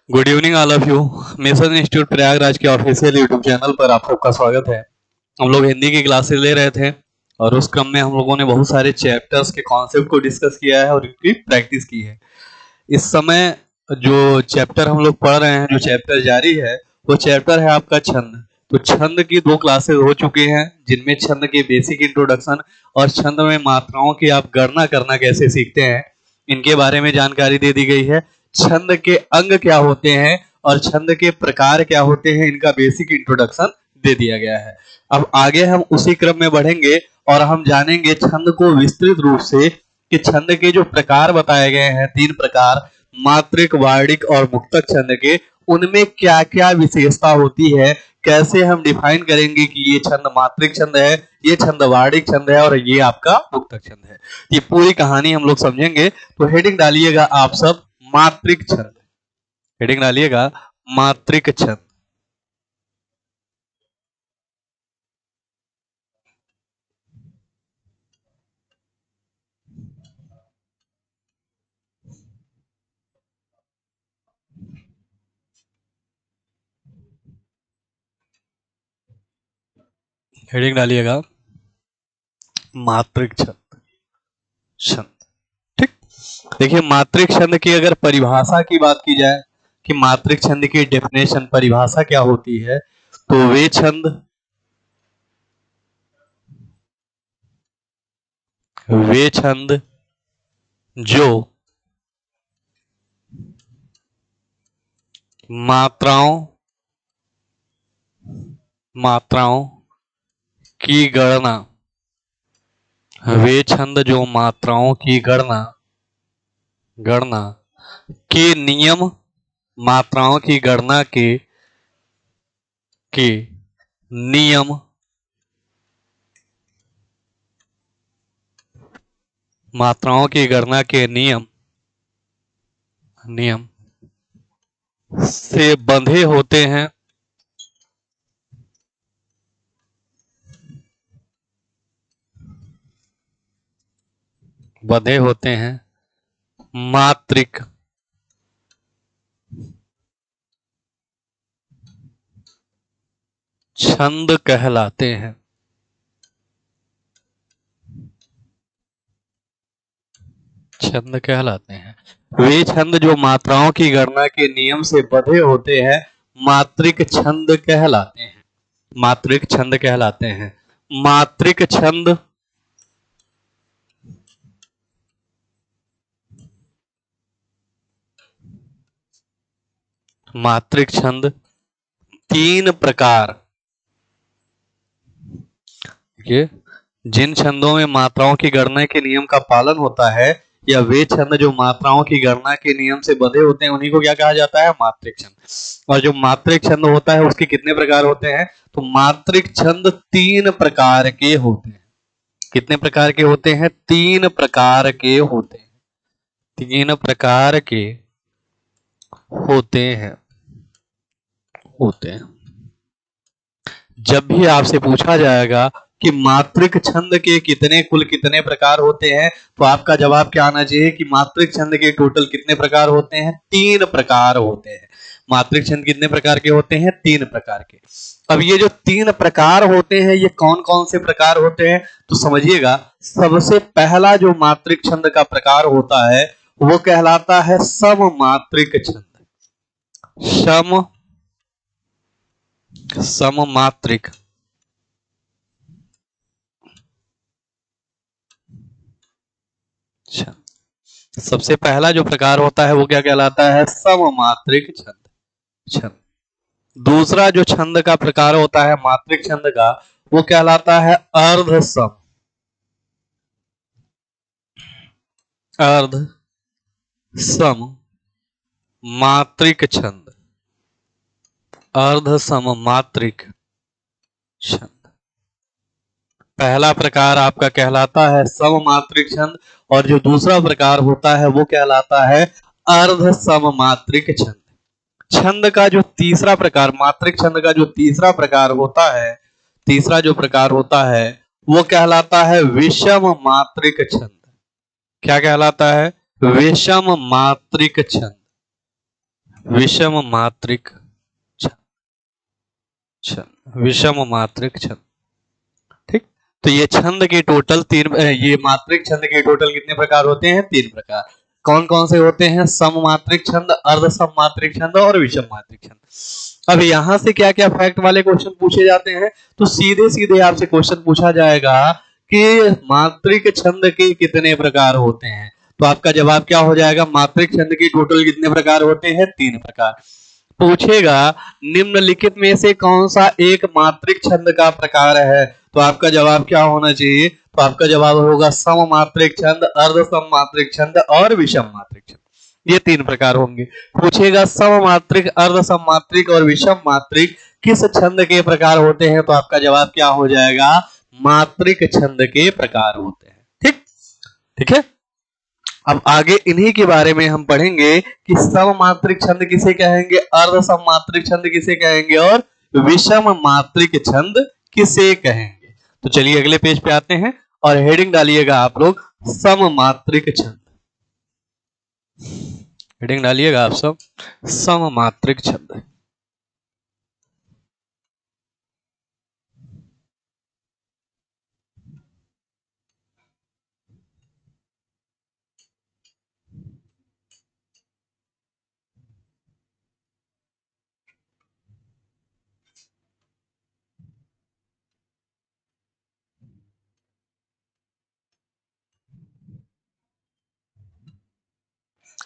Good evening all of you. Mission institute Prayagraj के official YouTube channel पर आप सबका स्वागत है। हम लोग हिंदी की क्लासेस ले रहे थे और उस क्रम में हम लोगों ने बहुत सारे चैप्टर्स के कॉन्सेप्ट को डिस्कस किया है और इनकी प्रैक्टिस की है। इस समय जो चैप्टर हम लोग पढ़ रहे हैं, जो चैप्टर जारी है, वो चैप्टर है आपका छंद। तो छंद की 2 क्लासेस हो चुके हैं, जिनमें छंद के बेसिक इंट्रोडक्शन और छंद में मात्राओं की आप गणना करना कैसे सीखते हैं, इनके बारे में जानकारी दे दी गई है। छंद के अंग क्या होते हैं और छंद के प्रकार क्या होते हैं, इनका बेसिक इंट्रोडक्शन दे दिया गया है। अब आगे हम उसी क्रम में बढ़ेंगे और हम जानेंगे छंद को विस्तृत रूप से कि छंद के जो प्रकार बताए गए हैं, 3 प्रकार, मात्रिक, वार्णिक और मुक्तक छंद के, उनमें क्या क्या विशेषता होती है, कैसे हम डिफाइन करेंगे कि ये छंद मात्रिक छंद है, ये छंद वार्णिक छंद है और ये आपका मुक्तक छंद है। ये पूरी कहानी हम लोग समझेंगे। तो हेडिंग डालिएगा आप सब मात्रिक छंद। हेडिंग डालिएगा मात्रिक छंद। हेडिंग डालिएगा मात्रिक छंद। छंद, ठीक। देखिए, मात्रिक छंद की अगर परिभाषा की बात की जाए कि मात्रिक छंद की डेफिनेशन, परिभाषा क्या होती है, तो वे छंद जो मात्राओं की गणना, वे छंद जो मात्राओं की गणना के नियम, मात्राओं की गणना के नियम, मात्राओं की गणना के नियम से बंधे होते हैं, मात्रिक छंद कहलाते हैं। छंद कहलाते हैं वे छंद जो मात्राओं की गणना के नियम से बंधे होते हैं, मात्रिक छंद कहलाते हैं। मात्रिक छंद कहलाते हैं। मात्रिक छंद मात्रिक छंद 3 प्रकार, देखिए, जिन छंदों में मात्राओं की गणना के नियम का पालन होता है, या वे छंद जो मात्राओं की गणना के नियम से बंधे होते हैं, उन्हीं को क्या कहा जाता है? मात्रिक छंद। और जो मात्रिक छंद होता है उसके कितने प्रकार होते हैं? तो मात्रिक छंद 3 प्रकार के होते हैं। कितने प्रकार के होते हैं? 3 प्रकार के होते हैं। 3 प्रकार के होते हैं। जब भी आपसे पूछा जाएगा कि मात्रिक छंद के कुल कितने प्रकार होते हैं, तो आपका जवाब क्या आना चाहिए कि मात्रिक छंद के टोटल कितने प्रकार होते हैं? 3 प्रकार होते हैं। मात्रिक छंद कितने प्रकार के होते हैं? 3 प्रकार के। अब ये जो 3 प्रकार होते हैं, ये कौन कौन से प्रकार होते हैं? तो समझिएगा, सबसे पहला जो मात्रिक छंद का प्रकार होता है वो कहलाता है सममात्रिक छंद। सममात्रिक सबसे पहला जो प्रकार होता है वो क्या कहलाता है? सममात्रिक छंद। दूसरा जो छंद का प्रकार होता है मात्रिक छंद का, वो कहलाता है अर्ध सम मात्रिक छंद। अर्ध सम मात्रिक छंद। पहला प्रकार आपका कहलाता है सममात्रिक छंद, और जो दूसरा प्रकार होता है वो कहलाता है अर्ध सममात्रिक छंद। छंद का जो तीसरा प्रकार, मात्रिक छंद का जो तीसरा प्रकार होता है, तीसरा जो प्रकार होता है वो कहलाता है विषम मात्रिक छंद। क्या कहलाता है? विषम मात्रिक छंद। विषम मात्रिक छंद, विषम मात्रिक छंद। ठीक, तो ये छंद के टोटल तीन, ये मात्रिक छंद के टोटल कितने प्रकार होते हैं? 3 प्रकार। कौन कौन से होते हैं? सम मात्रिक छंद, अर्ध सम मात्रिक छंद और विषम मात्रिक छंद। अब यहां से क्या क्या फैक्ट वाले क्वेश्चन पूछे जाते हैं? तो सीधे सीधे आपसे क्वेश्चन पूछा जाएगा कि मात्रिक छंद के कितने प्रकार होते हैं। तो आपका जवाब क्या हो जाएगा? मात्रिक छंद के टोटल कितने प्रकार होते हैं? 3 प्रकार। पूछेगा निम्नलिखित में से कौन सा एक मात्रिक छंद का प्रकार है? तो आपका जवाब क्या होना चाहिए? तो आपका जवाब होगा सम मात्रिक छंद, अर्ध सम मात्रिक छंद और विषम मात्रिक छंद। ये 3 प्रकार होंगे। पूछेगा सम मात्रिक, अर्ध सम मात्रिक और विषम मात्रिक किस छंद के प्रकार होते हैं? तो आपका जवाब क्या हो जाएगा? मात्रिक छंद के प्रकार होते हैं। ठीक, ठीक है। अब आगे इन्हीं के बारे में हम पढ़ेंगे कि सममात्रिक छंद किसे कहेंगे, अर्ध सममात्रिक छंद किसे कहेंगे और विषम मात्रिक छंद किसे कहेंगे। तो चलिए अगले पेज पे आते हैं और हेडिंग डालिएगा आप लोग सममात्रिक छंद। हेडिंग डालिएगा आप सब सममात्रिक छंद।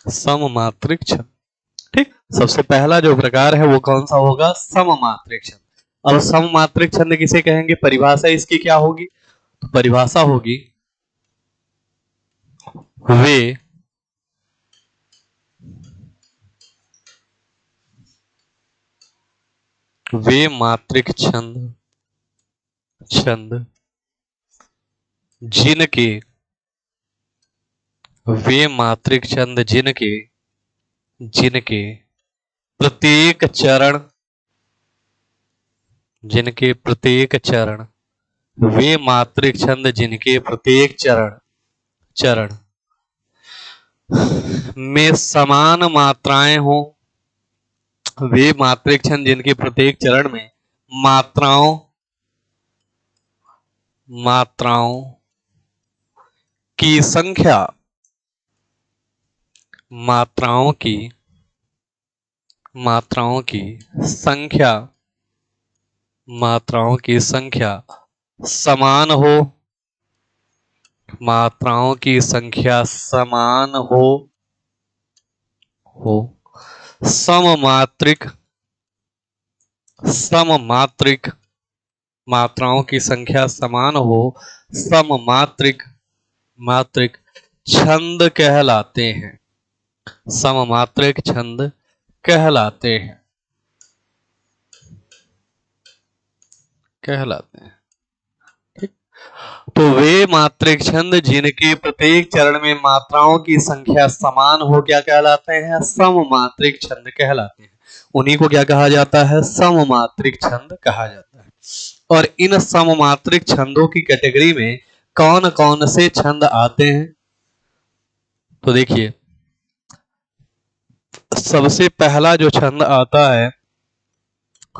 सममात्रिक छंद। ठीक, सबसे पहला जो प्रकार है वो कौन सा होगा? सममात्रिक छंद। अब सममात्रिक छंद किसे कहेंगे? परिभाषा इसकी क्या होगी? तो परिभाषा होगी वे मात्रिक छंद छंद जिनके वे मात्रिक छंद जिनके जिनके प्रत्येक चरण जिनके प्रत्येक चरण वे मात्रिक छंद जिनके प्रत्येक चरण चरण में समान मात्राएं हो। वे मात्रिक छंद जिनके प्रत्येक चरण में मात्राओं मात्राओं की संख्या मात्राओं की मात्राओं की संख्या मात्राओं की संख्या समान हो। मात्राओं की संख्या समान हो सममात्रिक सममात्रिक मात्राओं की संख्या समान हो सममात्रिक मात्रिक छंद कहलाते हैं। सममात्रिक छंद कहलाते हैं ठीक, तो वे मात्रिक छंद जिनके प्रत्येक चरण में मात्राओं की संख्या समान हो क्या कहलाते हैं? सममात्रिक छंद कहलाते हैं। उन्हीं को क्या कहा जाता है? सममात्रिक छंद कहा जाता है। और इन सममात्रिक छंदों की कैटेगरी में कौन कौन से छंद आते हैं? तो देखिए, सबसे पहला जो छंद आता है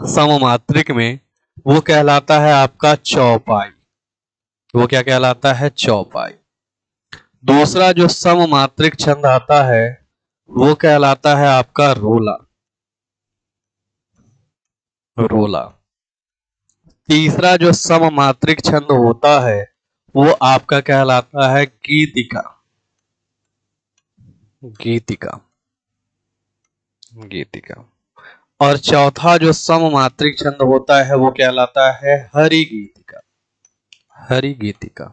सममात्रिक में वो कहलाता है आपका चौपाई। वो क्या कहलाता है? चौपाई। दूसरा जो सममात्रिक छंद आता है वो कहलाता है आपका रोला। रोला। तीसरा जो सममात्रिक छंद होता है वो आपका कहलाता है गीतिका। गीतिका गीतिका। और चौथा जो सममात्रिक छंद होता है वो कहलाता है हरि गीतिका। हरि गीतिका।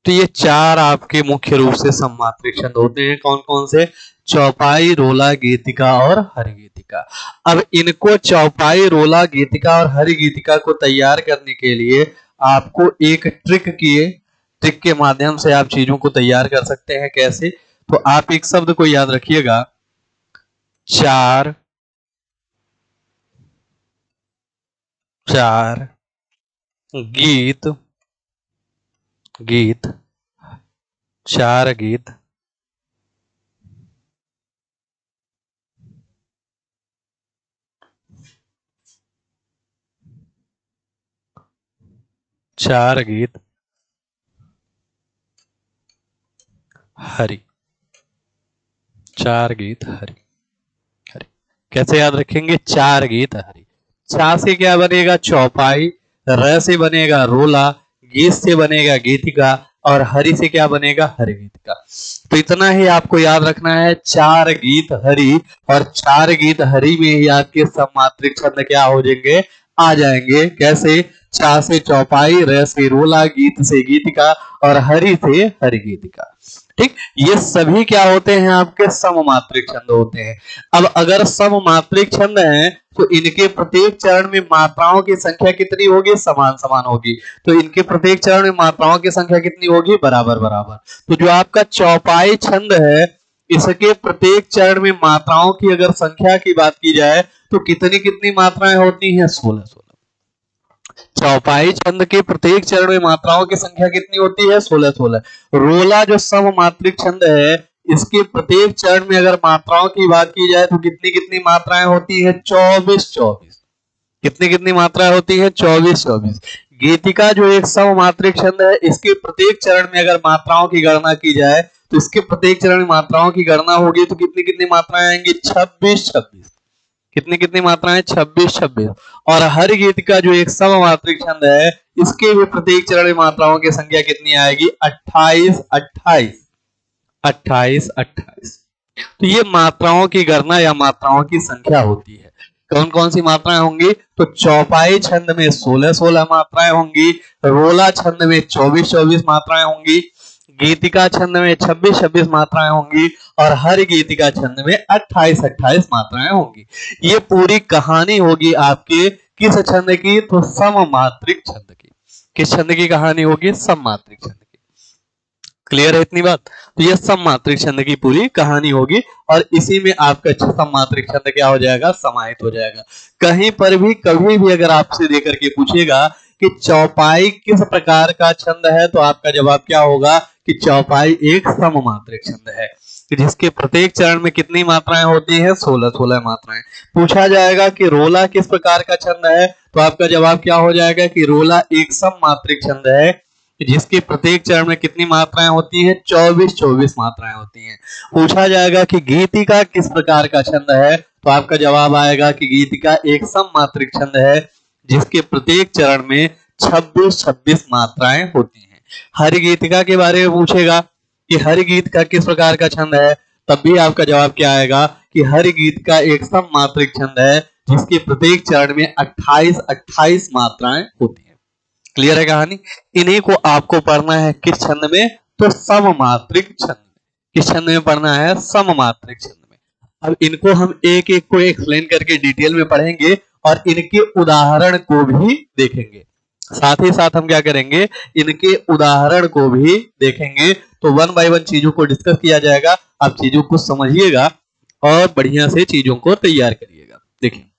तो ये 4 आपके मुख्य रूप से सममात्रिक छंद होते हैं। कौन कौन से? चौपाई, रोला, गीतिका और हरि गीतिका। अब इनको चौपाई, रोला, गीतिका और हरि गीतिका को तैयार करने के लिए आपको एक ट्रिक के माध्यम से आप चीजों को तैयार कर सकते हैं। कैसे? तो आप एक शब्द को याद रखिएगा, चार चार गीत गीत चार गीत चार गीत हरि, चार गीत हरि। हरि कैसे याद रखेंगे? चार गीत हरि। चा से क्या बनेगा? चौपाई। र से बनेगा रोला। गीत से बनेगा गीतिका। और हरि से क्या बनेगा? हरि गीतिका। तो इतना ही आपको याद रखना है, चार गीत हरि। और चार गीत हरि में ही आपके सममात्रिक छंद क्या हो जाएंगे? आ जाएंगे। कैसे? चा से चौपाई, र से रोला, गीत से गीतिका और हरि से हरि गीतिका। ठीक, ये सभी क्या होते हैं? आपके सममात्रिक छंद होते हैं। अब अगर सममात्रिक छंद हैं तो इनके प्रत्येक चरण में मात्राओं की संख्या कितनी होगी? समान समान होगी। तो इनके प्रत्येक चरण में मात्राओं की संख्या कितनी होगी? बराबर बराबर। तो जो आपका चौपाई छंद है, इसके प्रत्येक चरण में मात्राओं की अगर संख्या की बात की जाए तो कितनी कितनी मात्राएं होती हैं? 16 16। चौपाई छंद के प्रत्येक चरण में मात्राओं की संख्या कितनी होती है? 16 16। रोला जो सममात्रिक छंद है, इसके प्रत्येक चरण में अगर मात्राओं की बात की जाए तो कितनी कितनी मात्राएं होती है? 24 24। कितनी कितनी मात्राएं होती है? 24 24। गीतिका जो एक सममात्रिक छंद है, इसके प्रत्येक चरण में अगर मात्राओं की गणना की जाए तो इसके प्रत्येक चरण में मात्राओं की गणना होगी तो कितनी कितनी मात्राएं आएंगी? 26 26। कितनी कितनी मात्राएं? 26 26। और हर गीत का जो एक सममात्रिक छंद है, इसके भी प्रत्येक चरण में मात्राओं की संख्या कितनी आएगी? 28 28 28 28। तो ये मात्राओं की गणना या मात्राओं की संख्या होती है। कौन कौन सी मात्राएं होंगी? तो चौपाई छंद में 16 16 मात्राएं होंगी, रोला छंद में 24 24 मात्राएं होंगी, गीतिका छंद में 26 26 मात्राएं होंगी और हर गीतिका छंद में 28 28 मात्राएं होंगी। ये पूरी कहानी होगी आपके किस छंद की? तो सममात्रिक छंद की। किस छंद की कहानी होगी? सममात्रिक छंद की। क्लियर है इतनी बात? तो ये सममात्रिक छंद की पूरी कहानी होगी और इसी में आपका सममात्रिक छंद क्या हो जाएगा? समाहित हो जाएगा। कहीं पर भी कभी भी अगर आपसे देकर के पूछेगा कि चौपाई किस प्रकार का छंद है, तो आपका जवाब क्या होगा? कि चौपाई एक सममात्रिक छंद है, जिसके प्रत्येक चरण में कितनी मात्राएं होती हैं? 16 16 मात्राएं। पूछा जाएगा कि रोला किस प्रकार का छंद है, तो आपका जवाब क्या हो जाएगा? कि रोला एक सममात्रिक छंद है, जिसके प्रत्येक चरण में कितनी मात्राएं होती हैं? 24 24 मात्राएं होती हैं। पूछा जाएगा कि गीतिका किस प्रकार का छंद है, तो आपका जवाब आएगा कि गीतिका एक सममात्रिक छंद है, जिसके प्रत्येक चरण में 26 26 मात्राएं होती हैं। हर गीतिका के बारे में पूछेगा कि हर गीत का किस प्रकार का छंद है, तब भी आपका जवाब क्या आएगा? कि हर गीत का एक सममात्रिक छंद है, जिसके प्रत्येक चरण में 28 28 मात्राएं होती हैं। क्लियर है कहानी? इन्हीं को आपको पढ़ना है किस छंद में? तो सममात्रिक छंद में। किस छंद में पढ़ना है? सममात्रिक छंद में। अब इनको हम एक एक को एक्सप्लेन करके डिटेल में पढ़ेंगे और इनके उदाहरण को भी देखेंगे। साथ ही साथ हम क्या करेंगे? इनके उदाहरण को भी देखेंगे। तो वन बाय वन चीजों को डिस्कस किया जाएगा। आप चीजों को समझिएगा और बढ़िया से चीजों को तैयार करिएगा। देखिए,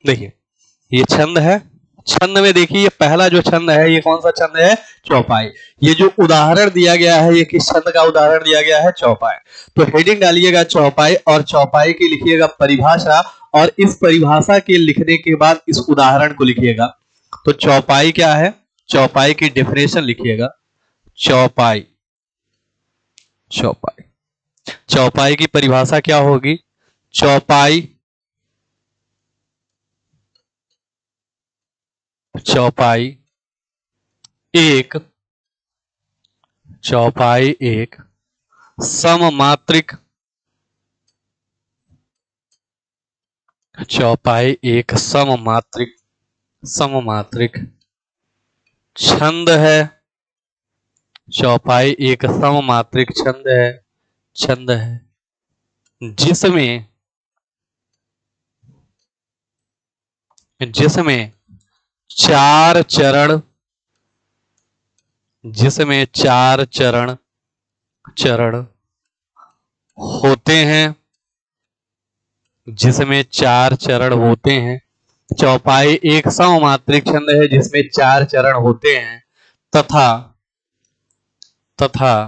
देखिए ये छंद है। छंद में देखिए ये पहला जो छंद है, ये कौन सा छंद है? चौपाई। ये जो उदाहरण दिया गया है, ये किस छंद का उदाहरण दिया गया है? चौपाई। तो हेडिंग डालिएगा चौपाई और चौपाई की लिखिएगा परिभाषा और इस परिभाषा के लिखने के बाद इस उदाहरण को लिखिएगा। तो चौपाई क्या है? चौपाई की डेफिनेशन लिखिएगा। चौपाई, चौपाई, चौपाई की परिभाषा क्या होगी? चौपाई, चौपाई एक, चौपाई एक सममात्रिक, चौपाई एक सममात्रिक, सममात्रिक छंद है। चौपाई एक सममात्रिक छंद है, छंद है जिसमें जिसमें चार चरण, जिसमें चार चरण चरण होते हैं, जिसमें 4 चरण होते हैं। चौपाई एक सममात्रिक छंद है जिसमें 4 चरण होते हैं तथा तथा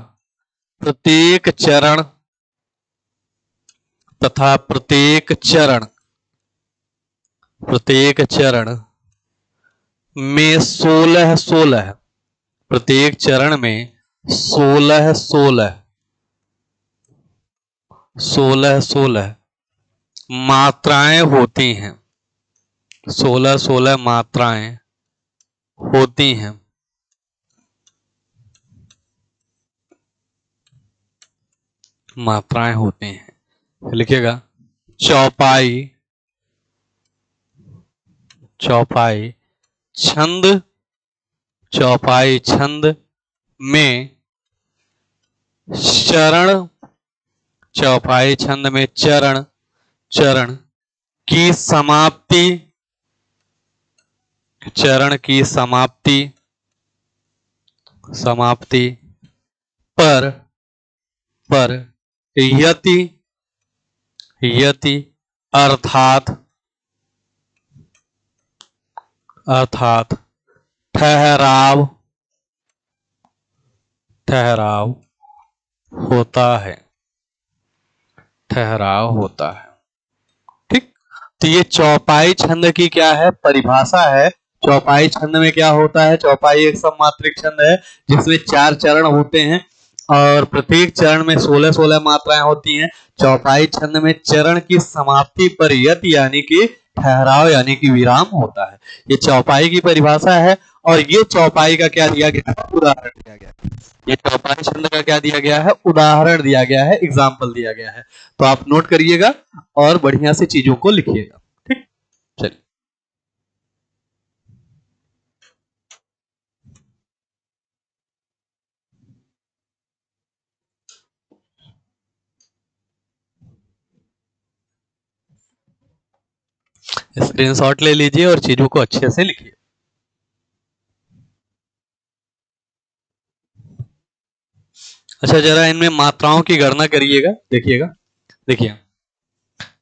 प्रत्येक चरण प्रत्येक चरण में 16 प्रत्येक चरण में 16 मात्राएं होती हैं। 16 मात्राएं होती हैं। मात्राएं होती हैं, लिखिएगा चौपाई छंद में चरण की समाप्ति पर यति अर्थात ठहराव होता है। ठीक, तो ये चौपाई छंद की क्या है, परिभाषा है। चौपाई छंद में क्या होता है, चौपाई एक सममात्रिक छंद है जिसमें 4 चरण होते हैं और प्रत्येक चरण में 16 मात्राएं होती हैं। चौपाई छंद में चरण की समाप्ति पर यति यानी कि ठहराव यानी कि विराम होता है। ये चौपाई की परिभाषा है और ये चौपाई का क्या दिया गया है, उदाहरण दिया गया है। ये चौपाई छंद का क्या दिया गया है, उदाहरण दिया गया है, एग्जाम्पल दिया गया है। तो आप नोट करिएगा और बढ़िया से चीजों को लिखिएगा। ठीक, चलिए स्क्रीनशॉट ले लीजिए और चीजों को अच्छे से लिखिए। अच्छा, जरा इनमें मात्राओं की गणना करिएगा। देखिए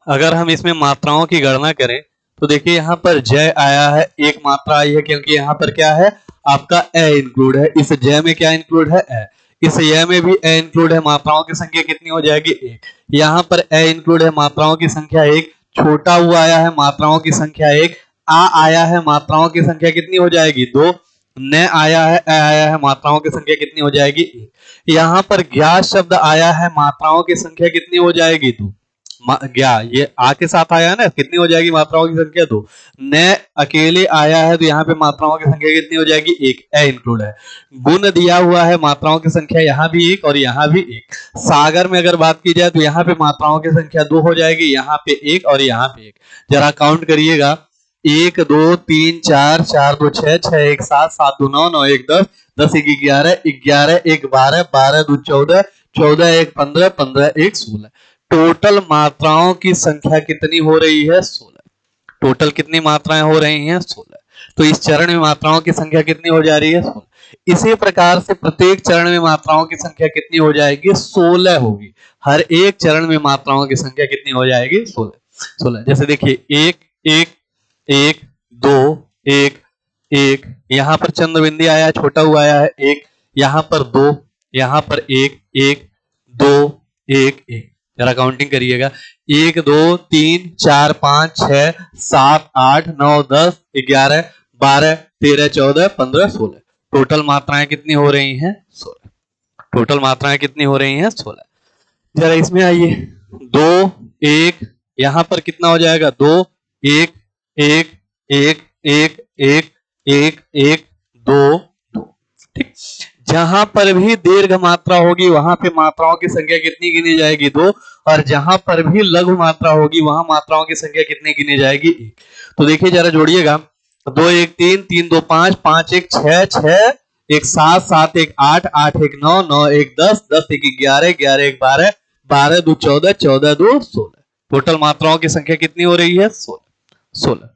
अगर हम इसमें मात्राओं की गणना करें तो देखिए यहाँ पर जय आया है, एक मात्रा आई है क्योंकि यहाँ पर क्या है, आपका ए इंक्लूड है। इस जय में क्या इंक्लूड है, ए। इस य में भी ए इंक्लूड है। मात्राओं की संख्या कितनी हो जाएगी, 1। यहाँ पर ए इंक्लूड है, मात्राओं की संख्या 1। छोटा हुआ आया है, मात्राओं की संख्या 1। आ आया है, मात्राओं की संख्या कितनी हो जाएगी, 2। न आया है, ए आया है, मात्राओं की संख्या कितनी हो जाएगी, 1। यहाँ पर ज्ञात शब्द आया है, मात्राओं की संख्या कितनी हो जाएगी, 2। ज्ञा ये आ के साथ आया है ना, कितनी हो जाएगी मात्राओं की संख्या, 2। न अकेले आया है तो यहाँ पे मात्राओं की संख्या कितनी हो जाएगी, 1। ए इंक्लूड है। गुण दिया हुआ है, मात्राओं की संख्या यहाँ भी 1 और यहाँ भी 1। सागर में अगर बात की जाए तो यहाँ पे मात्राओं की संख्या 2 हो जाएगी, यहाँ पे 1 और यहाँ पे 1। जरा काउंट करिएगा, 1 2 3 4 4 2 6 6 1 7 7 2 9 9 1 10 10 1 11 11 1 12 12 2 14 14 1 15 15 1 16। टोटल मात्राओं की संख्या कितनी हो रही है, 16। टोटल कितनी मात्राएं हो रही हैं, 16। तो इस चरण में मात्राओं की संख्या कितनी हो जा रही है, 16। इसी प्रकार से प्रत्येक चरण में मात्राओं की संख्या कितनी हो जाएगी, 16 होगी। हर एक चरण में मात्राओं की संख्या कितनी हो जाएगी, 16। जैसे देखिए 1 1 1 2 1 1, यहाँ पर चंद्रबिंदी आया, छोटा हुआ आया है 1। यहाँ पर 2, यहाँ पर 1 1 2 1 1। जरा काउंटिंग करिएगा, 1 2 3 4 5 6 7 8 9 10 11 12 13 14 15 16। टोटल मात्राएं कितनी हो रही हैं, 16। टोटल मात्राएं कितनी हो रही हैं, 16। जरा इसमें आइए, 2 1, यहाँ पर कितना हो जाएगा, 2 1 1 1 1 1 1 1 2 2। ठीक, जहां पर भी दीर्घ मात्रा होगी वहां पे मात्राओं की संख्या कितनी गिनी जाएगी, 2। और जहां पर भी लघु मात्रा होगी वहां मात्राओं की संख्या कितनी गिनी जाएगी, 1। तो देखिए जरा जोड़िएगा, 2 1 3 3 2 5 5 1 6 6 1 7 7 1 8 8 1 9 9 1 10 10 1 11 11 1 12 12 2 14 14 2 16। टोटल मात्राओं की संख्या कितनी हो रही है, 16।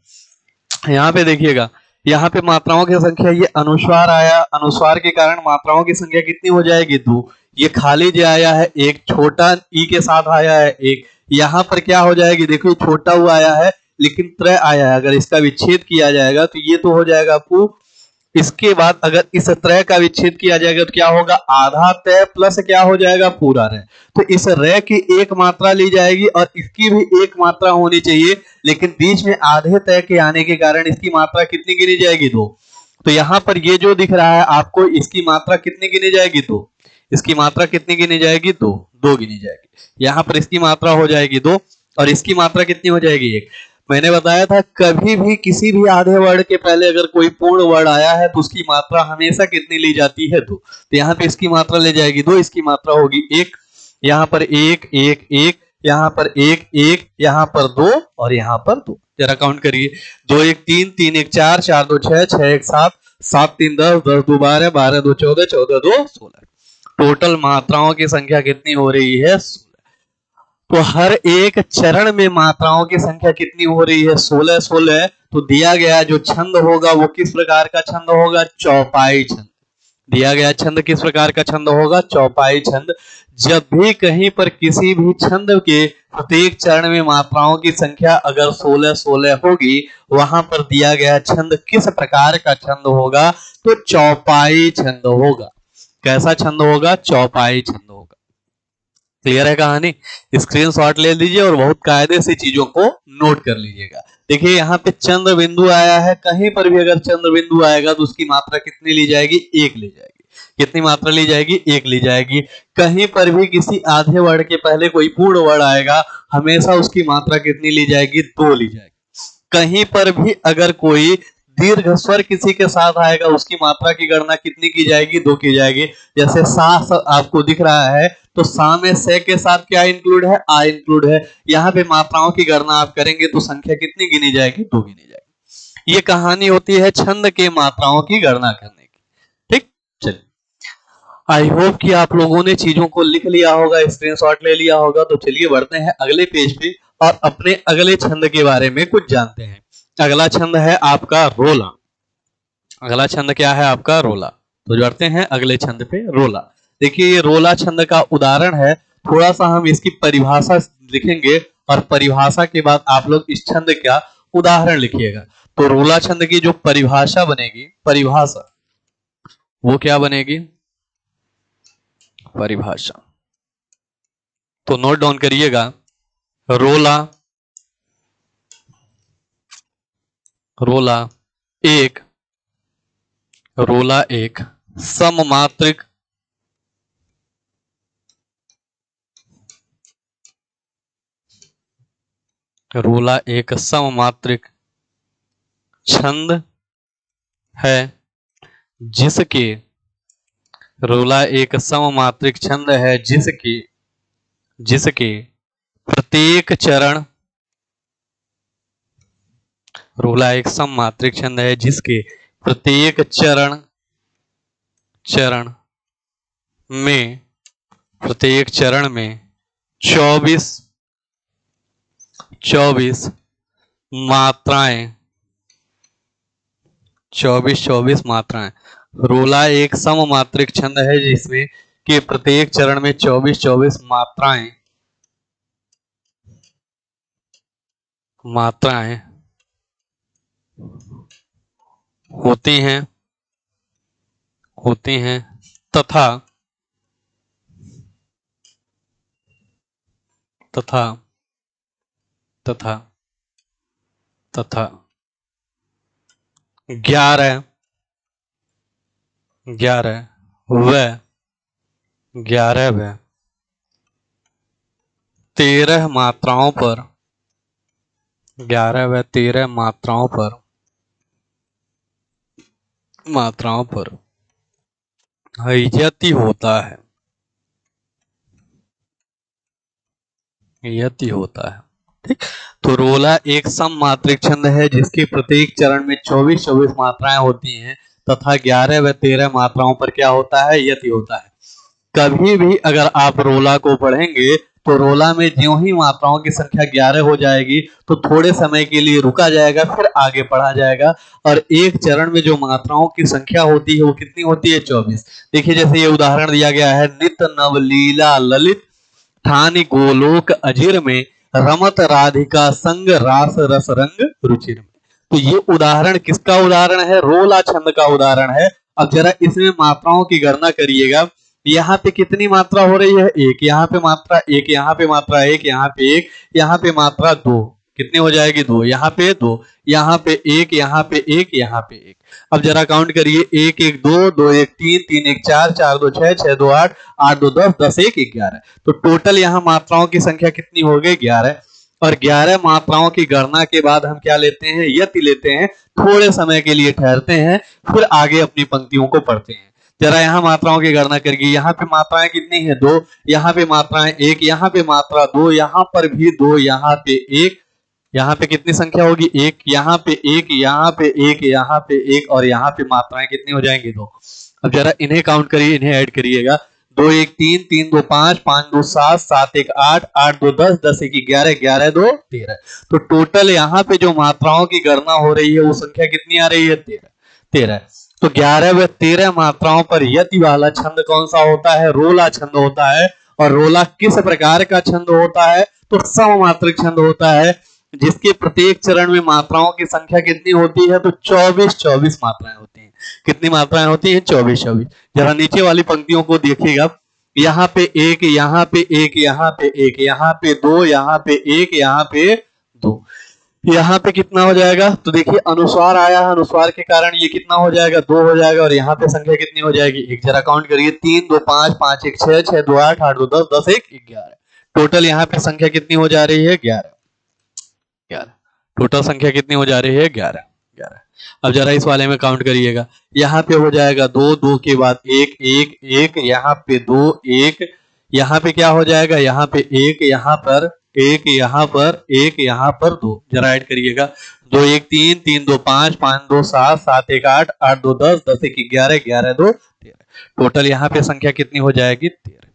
यहाँ पे देखिएगा, यहाँ पे मात्राओं की संख्या ये अनुस्वार आया, अनुस्वार के कारण मात्राओं की संख्या कितनी हो जाएगी, 2। ये खाली जो आया है एक, छोटा ई के साथ आया है एक, यहाँ पर क्या हो जाएगी, देखो छोटा हुआ आया है लेकिन त्रय आया है, अगर इसका विच्छेद किया जाएगा तो ये तो हो जाएगा पू। इसके बाद अगर इस त्रय का विच्छेद किया जाएगा तो क्या होगा, आधा तय प्लस क्या हो जाएगा, पूरा रय। तो इस रय की एक मात्रा ली जाएगी और इसकी भी एक मात्रा होनी चाहिए, लेकिन बीच में आधे तय के आने के कारण इसकी मात्रा कितनी गिनी जाएगी, 2। तो यहाँ पर ये जो दिख रहा है आपको, इसकी मात्रा कितनी गिनी जाएगी, 2। इसकी मात्रा कितनी गिनी जाएगी, 2 गिनी जाएगी। यहाँ पर इसकी मात्रा हो जाएगी 2 और इसकी मात्रा कितनी हो जाएगी, 1। मैंने बताया था कभी भी किसी भी आधे वर्ड के पहले अगर कोई पूर्ण वर्ड आया है तो उसकी मात्रा हमेशा कितनी ली जाती है, 2। तो यहाँ पे इसकी मात्रा ले जाएगी 2, इसकी मात्रा होगी 1। यहाँ पर 1 1 1, यहाँ पर 1 1, यहाँ पर 2 और यहाँ पर 2। जरा काउंट करिए, 2 1 3 3 1 4 4 2 6 6 1 7 7 3 10 10 2 12 12 2 14 14 2 16। टोटल मात्राओं की संख्या कितनी हो रही है, 16। तो हर एक चरण में मात्राओं की संख्या कितनी हो रही है, 16 16। तो दिया गया जो छंद होगा वो किस प्रकार का छंद होगा, चौपाई छंद। दिया गया छंद किस प्रकार का छंद होगा, चौपाई छंद। जब भी कहीं पर किसी भी छंद के प्रत्येक चरण में मात्राओं की संख्या अगर 16 16 होगी, वहां पर दिया गया छंद किस प्रकार का छंद होगा, तो चौपाई छंद होगा। कैसा छंद होगा, चौपाई छंद होगा। क्लियर है कहानी? स्क्रीनशॉट ले लीजिए और बहुत कायदे से चीजों को नोट कर लीजिएगा। देखिए यहाँ पे चंद्र बिंदु आया है, कहीं पर भी अगर चंद्र बिंदु आएगा तो उसकी मात्रा कितनी ली जाएगी, 1 ली जाएगी। कितनी मात्रा ली जाएगी, 1 ली जाएगी। कहीं पर भी किसी आधे वर्ड के पहले कोई पूर्ण वर्ड आएगा, हमेशा उसकी मात्रा कितनी ली जाएगी, 2 ली जाएगी। कहीं पर भी अगर कोई दीर्घ स्वर किसी के साथ आएगा, उसकी मात्रा की गणना कितनी की जाएगी, 2 की जाएगी। जैसे सा आपको दिख रहा है तो सा में से के साथ क्या इंक्लूड है, आ इंक्लूड है। यहाँ पे मात्राओं की गणना आप करेंगे तो संख्या कितनी गिनी जाएगी, 2 गिनी जाएगी। ये कहानी होती है छंद के मात्राओं की गणना करने की। ठीक, चलिए, आई होप कि आप लोगों ने चीजों को लिख लिया होगा, स्क्रीनशॉट ले लिया होगा। तो चलिए बढ़ते हैं अगले पेज पे और अपने अगले छंद के बारे में कुछ जानते हैं। अगला छंद है आपका रोला। अगला छंद क्या है आपका, रोला। तो बढ़ते हैं अगले छंद पे, रोला। देखिए ये रोला छंद का उदाहरण है। थोड़ा सा हम इसकी परिभाषा लिखेंगे और परिभाषा के बाद आप लोग इस छंद का उदाहरण लिखिएगा। तो रोला छंद की जो परिभाषा बनेगी, परिभाषा वो क्या बनेगी, परिभाषा। तो नोट डाउन करिएगा, रोला रोला एक सममात्रिक रोला एक सममात्रिक छंद है जिसके, रोला एक सममात्रिक छंद है जिसके प्रत्येक चरण, रोला एक सममात्रिक छंद है जिसके प्रत्येक चरण में 24 मात्राएं, 24 मात्राएं। रोला एक सममात्रिक छंद है जिसमें कि प्रत्येक चरण में 24 मात्राएं होती हैं तथा 11 व 13 मात्राओं पर, 11 व 13 मात्राओं पर यति होता है। ठीक, तो रोला एक सममात्रिक छंद है जिसके प्रत्येक चरण में 24 मात्राएं होती हैं तथा 11 व 13 मात्राओं पर क्या होता है, यति होता है। कभी भी अगर आप रोला को पढ़ेंगे तो रोला में ज्यों ही मात्राओं की संख्या 11 हो जाएगी तो थोड़े समय के लिए रुका जाएगा, फिर आगे बढ़ा जाएगा। और एक चरण में जो मात्राओं की संख्या होती है वो कितनी होती है? 24। देखिए जैसे ये उदाहरण दिया गया है, नित नव लीला ललित ठानी गोलोक अजिर में रमत राधिका संग रास रस रंग रुचिर में। तो ये उदाहरण किसका उदाहरण है? रोला छंद का उदाहरण है। अब जरा इसमें मात्राओं की गणना करिएगा। यहाँ पे कितनी मात्रा हो रही है? एक। यहाँ पे मात्रा एक, यहाँ पे मात्रा एक, यहाँ पे एक, यहाँ पे मात्रा दो। कितनी हो जाएगी? दो। यहाँ पे दो, यहाँ पे एक, यहाँ पे एक, यहाँ पे एक। अब जरा काउंट करिए, एक एक दो, दो एक तीन, तीन एक चार, चार दो छह, छह दो आठ, आठ दो दस, दस एक 11। तो टोटल यहाँ मात्राओं की संख्या कितनी हो गई? 11। और 11 मात्राओं की गणना के बाद हम क्या लेते हैं? यति लेते हैं, थोड़े समय के लिए ठहरते हैं, फिर आगे अपनी पंक्तियों को पढ़ते हैं। जरा यहाँ मात्राओं की गणना करिए। यहाँ पे मात्राएं कितनी है? दो। यहाँ पे मात्राएं एक, यहाँ पे मात्रा दो, यहाँ पर भी दो, यहाँ पे एक। यहाँ पे कितनी संख्या होगी? एक। यहाँ पे एक, यहाँ पे एक, यहाँ पे एक, और यहाँ पे मात्राएं कितनी हो जाएंगी? दो। अब जरा इन्हें काउंट करिए, इन्हें ऐड करिएगा। दो एक तीन, तीन दो पांच, पांच दो सात, सात एक आठ, आठ दो दस, दस एक 11, 11 दो 13। तो टोटल यहाँ पे जो मात्राओं की गणना हो रही है वो संख्या कितनी आ रही है? 13। 13। तो 11 व 13 मात्राओं पर यति वाला छंद कौन सा होता है? रोला छंद होता है। और रोला किस प्रकार का छंद होता है? तो सममात्रिक छंद होता है, जिसके प्रत्येक चरण में मात्राओं की संख्या कितनी होती है? तो 24 24 मात्राएं होती हैं। कितनी मात्राएं होती हैं? 24 24। जरा नीचे वाली पंक्तियों को देखिएगा। यहाँ पे एक, यहाँ पे एक, यहाँ पे एक, यहाँ पे दो, यहाँ पे एक, यहाँ पे दो। यहाँ पे कितना हो जाएगा? तो देखिए अनुस्वार आया है, अनुस्वार के कारण ये कितना हो जाएगा? 2 हो जाएगा। और यहाँ पे संख्या कितनी हो जाएगी? एक। जरा काउंट करिए, 3 2 5, 5 1 6, 6 2 8, 8 2 10, 10 1 11। टोटल यहाँ पे संख्या कितनी हो जा रही है? 11। 11। टोटल संख्या कितनी हो जा रही है? 11। 11। अब जरा इस वाले में काउंट करिएगा। यहाँ पे हो जाएगा 2, 2 के बाद 1 1 1, यहाँ पे 2 1, यहाँ पे क्या हो जाएगा? यहाँ पे 1, यहाँ पर 1, यहाँ पर 1, यहाँ पर 2। जरा ऐड करिएगा। 2 1 3, 3 2 5, 5 2 7, 7 1 8, 8 2 10, 10 1 11, 11 2 13। टोटल यहाँ पे संख्या कितनी हो जाएगी? 13।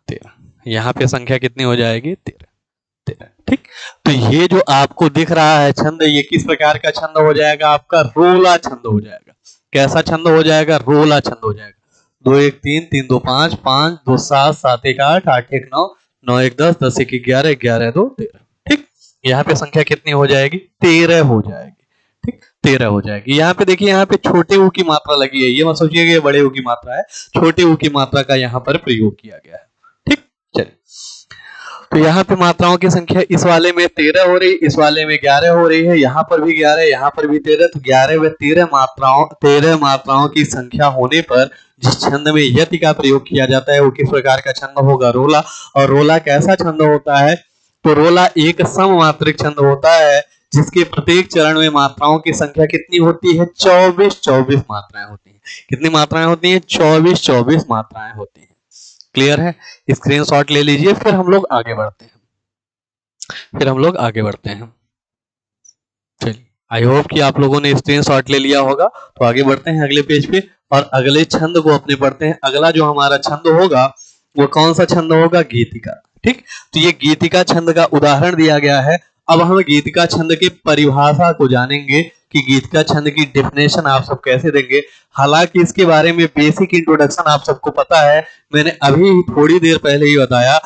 13। यहाँ पे संख्या कितनी हो जाएगी? 13। ठीक। तो ये जो आपको दिख रहा है छंद, ये किस प्रकार का छंद हो जाएगा? आपका रोला छंद हो जाएगा। कैसा छंद हो जाएगा? रोला छंद हो जाएगा। 2 1 3, 3 2 5, 5 2 7, 7 1 8, 8 1 9, 9 1 10, 10 1 11, 11 2 13। ठीक। यहाँ पे संख्या कितनी हो जाएगी? 13 हो जाएगी। ठीक, 13 हो जाएगी। यहाँ पे देखिए, यहाँ पे छोटे ऊ की मात्रा लगी है, ये मत सोचिए कि बड़े ऊ की मात्रा है, छोटे ऊ की मात्रा का यहाँ पर प्रयोग किया गया है। ठीक, चलिए। तो यहाँ पे मात्राओं की संख्या इस वाले में 13 हो रही, इस वाले में 11 हो रही है, यहाँ पर भी 11, यहाँ पर भी 13। तो 11 व 13 मात्राओं की संख्या होने पर जिस छंद में यति का प्रयोग किया जाता है वो किस प्रकार का छंद होगा? रोला। और रोला कैसा छंद होता है? तो रोला एक सममात्रिक छंद होता है, जिसके प्रत्येक चरण में मात्राओं की संख्या कितनी होती है? 24 24 मात्राएं होती है। कितनी मात्राएं होती हैं? 24 24 मात्राएं होती हैं। क्लियर है? स्क्रीनशॉट ले लीजिए, फिर हम लोग आगे बढ़ते हैं। चलिए, आई होप कि आप लोगों ने स्क्रीनशॉट ले लिया होगा। तो आगे बढ़ते हैं अगले पेज पे और अगले छंद को अपने पढ़ते हैं। अगला जो हमारा छंद होगा वो कौन सा छंद होगा? गीतिका। ठीक, तो ये गीतिका छंद का उदाहरण दिया गया है। अब हम गीतिका छंद की परिभाषा को जानेंगे कि गीतिका छंद की डेफिनेशन आप सब कैसे देंगे। हालांकि इसके बारे में बेसिक इंट्रोडक्शन आप सबको पता है, मैंने अभी थोड़ी देर पहले ही बताया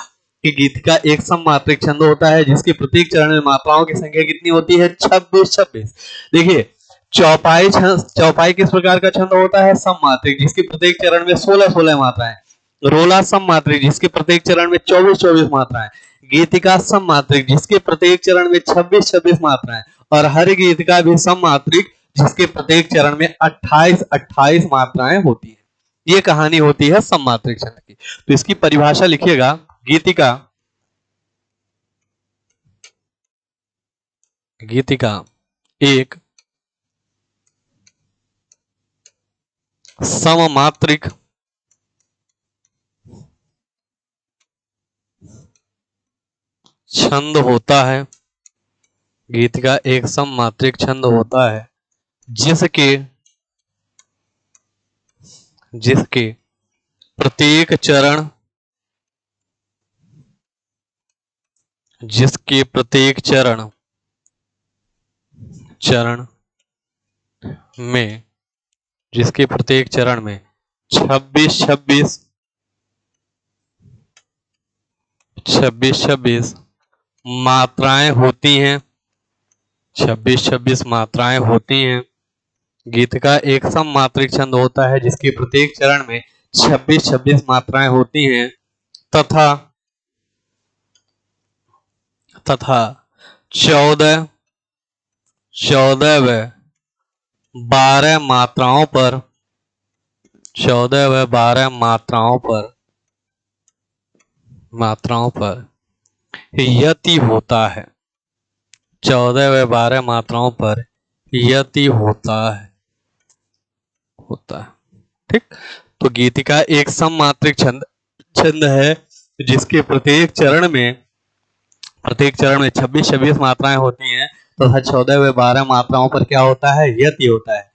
कि गीतिका एक सममात्रिक छंद होता है, जिसके प्रत्येक चरण में मात्राओं की संख्या कितनी होती है? 26 26। देखिए, चौपाई किस प्रकार का छंद होता है? सममात्रिक, जिसके प्रत्येक चरण में 16 16 मात्राएं। रोला सममात्रिक, जिसके प्रत्येक चरण में 24 24 मात्राएं। गीतिका सममात्रिक, जिसके प्रत्येक चरण में 26 26 मात्राएं। और हर गीतिका भी सममात्रिक, जिसके प्रत्येक चरण में 28 28 मात्राएं होती है। ये कहानी होती है सममात्रिक छंद की। तो इसकी परिभाषा लिखिएगा। गीतिका एक सममात्रिक छंद होता है। गीतिका एक सममात्रिक छंद होता है, जिसके प्रत्येक चरण जिसके प्रत्येक चरण चरण में जिसके प्रत्येक चरण में 26 मात्राएं होती हैं, 26 मात्राएं होती हैं। गीत का एक सम मात्रिक छंद होता है जिसके प्रत्येक चरण में 26 मात्राएं होती हैं तथा 14 व 12 मात्राओं पर 14 व 12 मात्राओं पर यति होता है। 14 व 12 मात्राओं पर यति होता है। ठीक, तो गीतिका एक सममात्रिक छंद है जिसके प्रत्येक चरण में 26 मात्राएं होती हैं तथा 14 व 12 मात्राओं पर क्या होता है, यति होता है।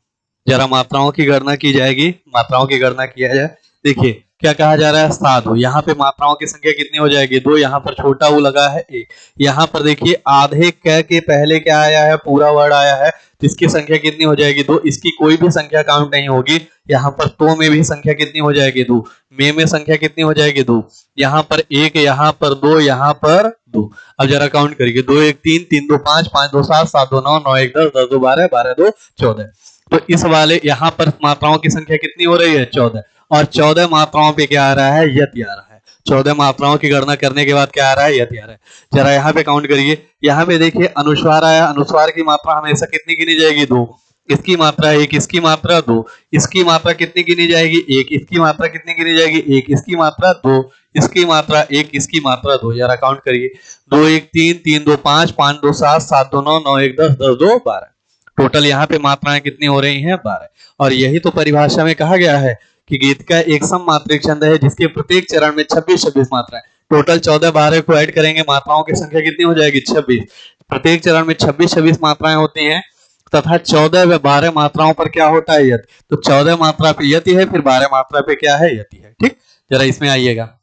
जरा मात्राओं की गणना की जाएगी, मात्राओं की गणना किया जाए। देखिए क्या कहा जा रहा है, साधु। यहाँ पे मात्राओं की संख्या कितनी हो जाएगी, 2। यहाँ पर छोटा ऊ लगा है 1। यहाँ पर देखिए आधे क के पहले क्या आया है, पूरा वर्ड आया है, तो इसकी संख्या कितनी हो जाएगी, 2। इसकी कोई भी संख्या काउंट नहीं होगी। यहाँ पर तो में भी संख्या कितनी हो जाएगी, 2। में संख्या कितनी हो जाएगी, 2। यहाँ पर 1, यहाँ पर 2, यहाँ पर 2। अब जरा काउंट करिए, 2 1 3, 3 2 5, 5 2 7, 7 2 9, 9 1 10, 10 2 12, 12 2 14। तो इस वाले यहाँ पर मात्राओं की संख्या कितनी हो रही है, 14। और 14 मात्राओं पे क्या आ रहा है, यति आ रहा है। 14 मात्राओं की गणना करने के बाद क्या आ रहा है, यति आ रहा है। जरा यहाँ पे काउंट करिए, यहाँ पे देखिए अनुस्वार आया। अनुस्वार की मात्रा हमेशा कितनी गिनी जाएगी, 2। इसकी मात्रा 1, इसकी मात्रा 2, इसकी मात्रा कितनी गिनी जाएगी, 1। इसकी मात्रा कितनी गिनी जाएगी, 1। इसकी मात्रा 2, इसकी मात्रा 1, इसकी मात्रा 2। जरा काउंट करिए, 2 1 3, 3 2 5, 5 2 7, 7 2 9, 9 1 10, 10 2 12। टोटल यहाँ पे मात्राएं कितनी हो रही हैं, 12। और यही तो परिभाषा में कहा गया है कि गीत का एक सम मात्रिक छंद है जिसके प्रत्येक चरण में 26 मात्राएं। टोटल 14 12 को ऐड करेंगे, मात्राओं की संख्या कितनी हो जाएगी, 26। प्रत्येक चरण में 26 मात्राएं होती हैं तथा 14 व 12 मात्राओं पर क्या होता है, यति। तो 14 मात्रा पे यति है, फिर 12 मात्रा पे क्या है, यति है। ठीक, जरा इसमें आइएगा,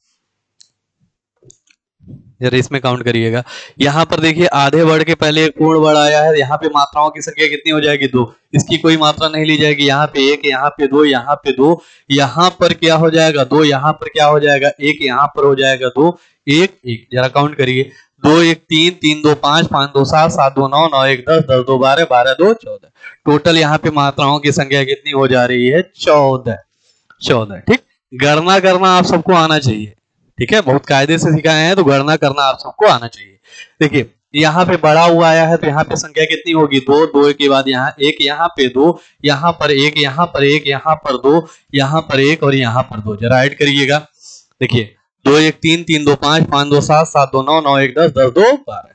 जरा इसमें काउंट करिएगा। यहाँ पर देखिए आधे वर्ड के पहले एक पूर्ण वर्ड आया है। यहाँ पे मात्राओं की संख्या कितनी हो जाएगी, 2। इसकी कोई मात्रा नहीं ली जाएगी। यहाँ पे 1, यहाँ पे 2, यहाँ पे 2, यहाँ पर क्या हो जाएगा, 2। यहाँ पर क्या हो जाएगा, 1। यहाँ पर हो जाएगा 2, 1 1। जरा काउंट करिए, 2 1 3, 3 2 5, 5 2 7, 7 2 9, 9 1 10, 10 2 12, 12 2 14। टोटल यहाँ पे मात्राओं की संख्या कितनी हो जा रही है, 14। ठीक, गणना करना आप सबको आना चाहिए। ठीक है, बहुत कायदे से सिखाए हैं तो गणना करना आप सबको आना चाहिए। देखिए यहाँ पे बड़ा हुआ आया है तो यहाँ पे संख्या कितनी होगी, 2। 2 के बाद यहाँ 1, यहाँ पे 2, यहाँ पर 1, यहाँ पर 1, यहाँ पर 2, यहाँ पर 1 और यहाँ पर 2। जरा ऐड करिएगा। देखिए 2 1 3, 3 2 5, 5 2 7, 7 2 9, 9 1 10, 10 2 12,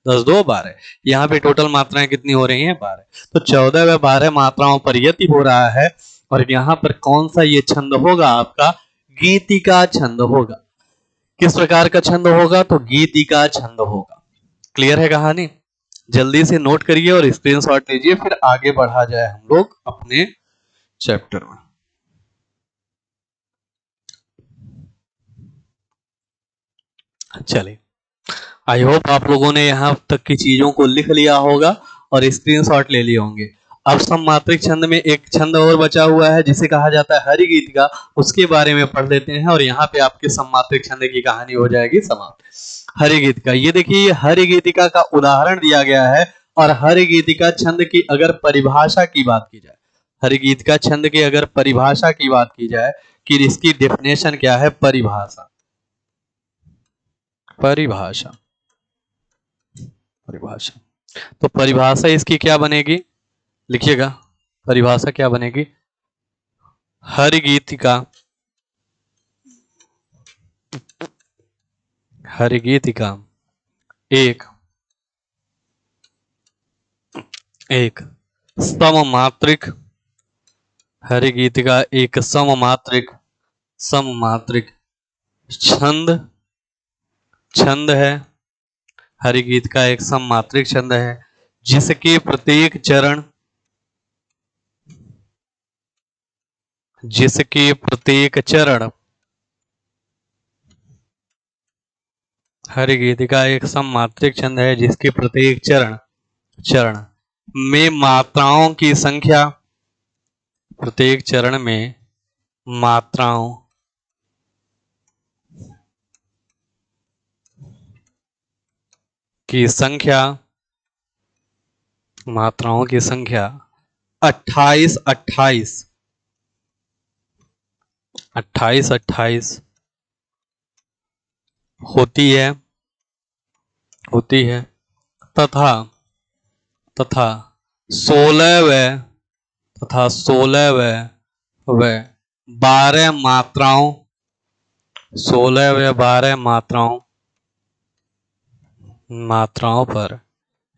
10 2 12। यहाँ पे टोटल मात्राएं कितनी हो रही हैं, 12। तो 14 व 12 मात्राओं पर यति हो रहा है। और यहाँ पर कौन सा ये छंद होगा, आपका गीतिका छंद होगा। किस प्रकार का छंद होगा, तो गीतिका छंद होगा। क्लियर है कहानी, जल्दी से नोट करिए और स्क्रीनशॉट लीजिए, फिर आगे बढ़ा जाए हम लोग अपने चैप्टर में। चलिए, आई होप आप लोगों ने यहाँ तक की चीजों को लिख लिया होगा और स्क्रीनशॉट ले लिए होंगे। अब सममात्रिक छंद में एक छंद और बचा हुआ है जिसे कहा जाता है हरिगीतिका। उसके बारे में पढ़ लेते हैं और यहाँ पे आपके सममात्रिक छंद की कहानी हो जाएगी समाप्त। हरिगीतिका, ये देखिए हरिगीतिका का उदाहरण दिया गया है। और हरिगीतिका छंद की अगर परिभाषा की बात की जाए, हरिगीतिका छंद की अगर परिभाषा की बात की जाए कि इसकी डेफिनेशन क्या है, परिभाषा परिभाषा परिभाषा तो परिभाषा इसकी क्या बनेगी, लिखिएगा। परिभाषा क्या बनेगी, हरिगीतिका एक सममात्रिक, हरिगीतिका एक सममात्रिक छंद है। हरिगीतिका एक सममात्रिक छंद है जिसके प्रत्येक चरण हर गीतिका एक सममात्रिक छंद है जिसके प्रत्येक चरण चरण में मात्राओं की संख्या, प्रत्येक चरण में मात्राओं की संख्या, मात्राओं की संख्या 28 28 28 28 होती है तथा 16वें व 12 मात्राओं, 16 व 12 मात्राओं पर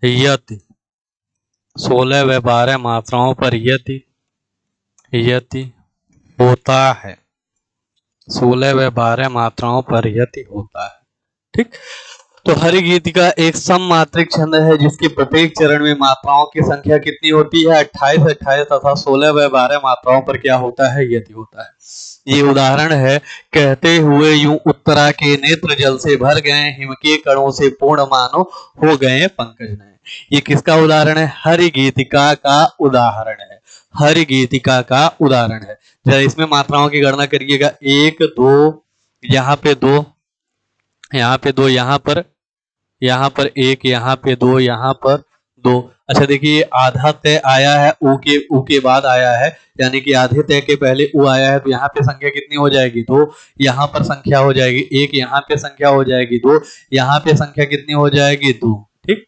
यति, 16 व 12 मात्राओं पर यति होता है, 16 व 12 मात्राओं पर यति होता है। ठीक, तो हर गीतिका एक सममात्रिक छंद है जिसके प्रत्येक चरण में मात्राओं की संख्या कितनी होती है, 28 28 तथा 16 व 12 मात्राओं पर क्या होता है, यति होता है। ये उदाहरण है, कहते हुए यूं उत्तरा के नेत्र जल से भर गए, हिम के कणों से पूर्ण मानो हो गए पंकज नयन। ये किसका उदाहरण है, हरि गीतिका का उदाहरण है, हरि गीतिका का उदाहरण है। जरा इसमें मात्राओं की गणना करिएगा, 1 2 यहाँ पे 2, यहाँ पे 2, यहाँ पर 1, यहाँ पे 2, यहाँ पर 2। अच्छा देखिए आधा तय आया है, ऊ के बाद आया है, यानी कि आधे तय के पहले ऊ आया है, तो यहाँ पे संख्या कितनी हो जाएगी, 2। यहाँ पर संख्या हो जाएगी 1, यहाँ पे संख्या हो जाएगी 2, यहाँ पे संख्या कितनी हो जाएगी 2। ठीक,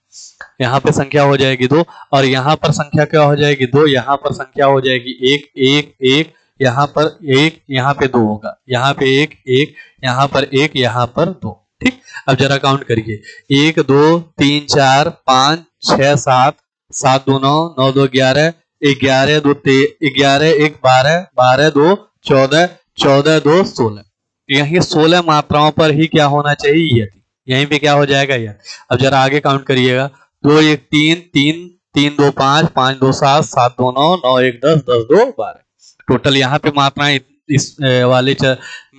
यहाँ पे संख्या हो जाएगी 2 और यहाँ पर संख्या क्या हो जाएगी 2, यहाँ पर संख्या हो जाएगी 1 1 1, यहाँ पर 1, यहाँ पे 2 होगा, यहाँ पे 1 1, यहाँ पर 1, यहाँ पर 2। ठीक, अब जरा काउंट करिए, 1 2 3 4 5 6 7 7 2 9 9 2 11 11 2 11 1 12 12 2 14 14 2 16। यही 16 मात्राओं पर ही क्या होना चाहिए, यति, यहीं पे क्या हो जाएगा यति। अब जरा आगे काउंट करिएगा, 2 1 3 3 3 2 5 5 2 7 7 2 9 9 1 10 10 2 12। टोटल यहाँ पे मात्राएं इस वाले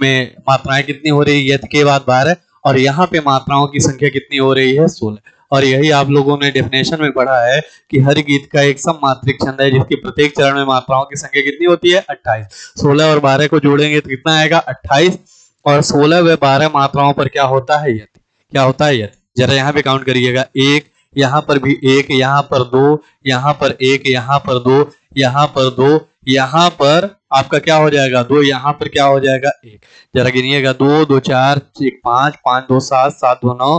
में मात्राएं कितनी हो रही है, यति के बाद 12, और यहाँ पे मात्राओं की संख्या कितनी हो रही है, 16। और यही आप लोगों ने डेफिनेशन में पढ़ा है कि हर गीत का एक सममात्रिक छंद है जिसके प्रत्येक चरण में मात्राओं की संख्या कितनी होती है, 28। 16 और 12 को जोड़ेंगे तो कितना आएगा, 28, और 16 व 12 मात्राओं पर क्या होता है, यति, क्या होता है यति। जरा यहाँ पे काउंट करिएगा, 1, यहाँ पर भी 1, यहाँ पर 2, यहाँ पर 1, यहाँ पर 2, यहाँ पर 2, यहाँ पर आपका क्या हो जाएगा 2, यहाँ पर क्या हो जाएगा 1। जरा गिनिएगा, 2 2 4 1 5 5 2 7 7 2 9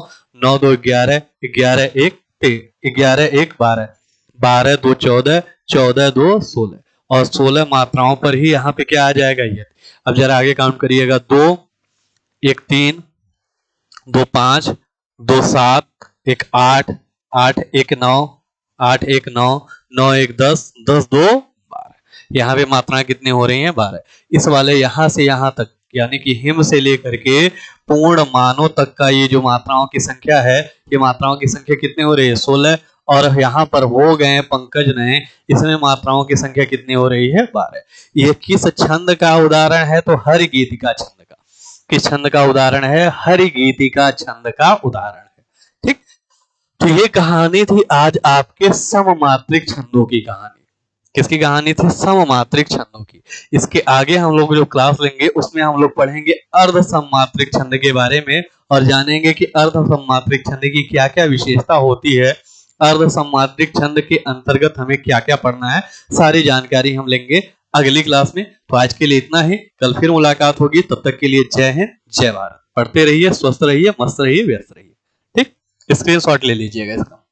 9 2 11 11 1 11 1 12 12 2 14 14 2 16, और 16 मात्राओं पर ही यहाँ पे क्या आ जाएगा ये। अब जरा आगे काउंट करिएगा, 2 1 3 2 5 2 7 1 8 8 1 9 8 1 9 9 1 10 10 2 12। यहाँ पे मात्राएं कितनी हो रही हैं, 12। इस वाले यहाँ से यहाँ तक, यानी कि हिम से लेकर के पूर्ण मानों तक का ये जो मात्राओं की संख्या है, ये मात्राओं की संख्या कितनी हो रही है, 16, और यहाँ पर हो गए पंकज नए, इसमें मात्राओं की संख्या कितनी हो रही है, 12। ये किस छंद का उदाहरण है, तो हरि गीतिका छंद का। किस छंद का उदाहरण है, हरि गीतिका छंद का उदाहरण है। ठीक, तो ये कहानी थी आज आपके सममात्रिक छंदों की कहानी। किसकी कहानी थी, सममात्रिक छंदों की। इसके आगे हम लोग जो क्लास लेंगे उसमें हम लोग पढ़ेंगे अर्ध सममात्रिक छंद के बारे में, और जानेंगे कि अर्ध सममात्रिक छंद की क्या क्या विशेषता होती है, अर्ध सममात्रिक छंद के अंतर्गत हमें क्या क्या पढ़ना है, सारी जानकारी हम लेंगे अगली क्लास में। तो आज के लिए इतना ही, कल फिर मुलाकात होगी, तब तक के लिए जय हिंद जय भारत। पढ़ते रहिए, स्वस्थ रहिए, मस्त रहिए, व्यस्त रहिए। ठीक, स्क्रीनशॉट ले लीजिएगा इसका।